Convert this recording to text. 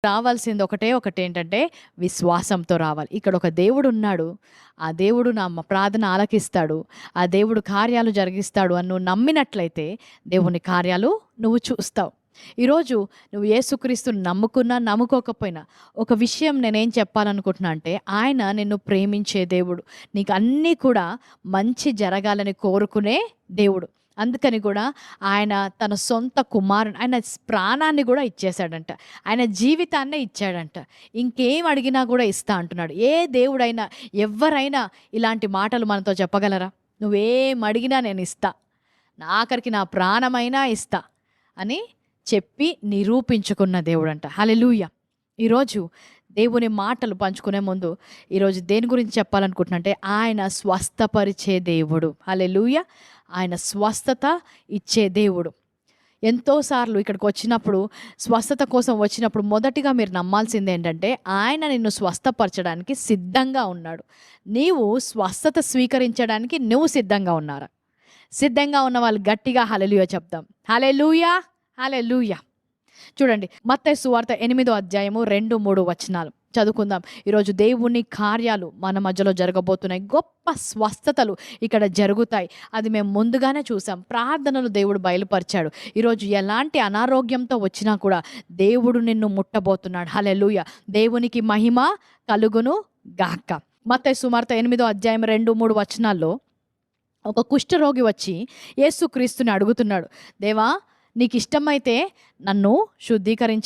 రావాల్సింది ఒకటేంటంటే విశ్వాసంతో రావాలి. ఇక్కడ ఒక దేవుడు ఉన్నాడు. ఆ దేవుడు నా ప్రార్థన ఆలకిస్తాడు. ఆ దేవుడు కార్యాలు జరిగిస్తాడు అని నువ్వు నమ్మినట్లయితే దేవుని కార్యాలు నువ్వు చూస్తావు. ఈరోజు నువ్వు యేసుక్రీస్తుని నమ్ముకున్నా నమ్ముకోకపోయినా ఒక విషయం నేనేం చెప్పాలనుకుంటున్నా అంటే, ఆయన నిన్ను ప్రేమించే దేవుడు. నీకు అన్నీ కూడా మంచి జరగాలని కోరుకునే దేవుడు. అందుకని కూడా ఆయన తన సొంత కుమారుని, ఆయన ప్రాణాన్ని కూడా ఇచ్చేశాడంట. ఆయన జీవితాన్నే ఇచ్చాడంట. ఇంకేం అడిగినా కూడా ఇస్తా అంటున్నాడు. ఏ దేవుడైనా ఎవ్వరైనా ఇలాంటి మాటలు మనతో చెప్పగలరా? నువ్వేం అడిగినా నేను ఇస్తా, ఆఖరికి నా ప్రాణమైనా ఇస్తా అని చెప్పి నిరూపించుకున్న దేవుడంట. హల్లెలూయా. ఈరోజు దేవుని మాటలు పంచుకునే ముందు ఈరోజు దేని గురించి చెప్పాలనుకుంటున్నా అంటే, ఆయన స్వస్థపరిచే దేవుడు. హల్లెలూయా. ఆయన స్వస్థత ఇచ్చే దేవుడు. ఎంతోసార్లు ఇక్కడికి వచ్చినప్పుడు, స్వస్థత కోసం వచ్చినప్పుడు మొదటిగా మీరు నమ్మాల్సింది ఏంటంటే, ఆయన నిన్ను స్వస్థపరచడానికి సిద్ధంగా ఉన్నాడు. నీవు స్వస్థత స్వీకరించడానికి నువ్వు సిద్ధంగా ఉన్నారా? సిద్ధంగా ఉన్న వాళ్ళు గట్టిగా హల్లెలూయా చెప్దాం. హల్లెలూయా, హల్లెలూయా. చూడండి, మత్తయి సువార్త 8వ అధ్యాయము 2-3 వచనాలు చదువుకుందాం. ఈరోజు దేవుని కార్యాలు మన మధ్యలో జరగబోతున్నాయి. గొప్ప స్వస్థతలు ఇక్కడ జరుగుతాయి. అది మేము ముందుగానే చూసాం. ప్రార్థనలు దేవుడు బయలుపరిచాడు. ఈరోజు ఎలాంటి అనారోగ్యంతో వచ్చినా కూడా దేవుడు నిన్ను ముట్టబోతున్నాడు. హల్లెలూయా. దేవునికి మహిమ కలుగును గాక. మత్తయి సువార్త 8వ అధ్యాయం 2-3 వచనాల్లో ఒక కుష్ఠరోగి వచ్చి యేసుక్రీస్తుని అడుగుతున్నాడు, దేవా నీకు ఇష్టమైతే నన్ను శుద్ధీకరించ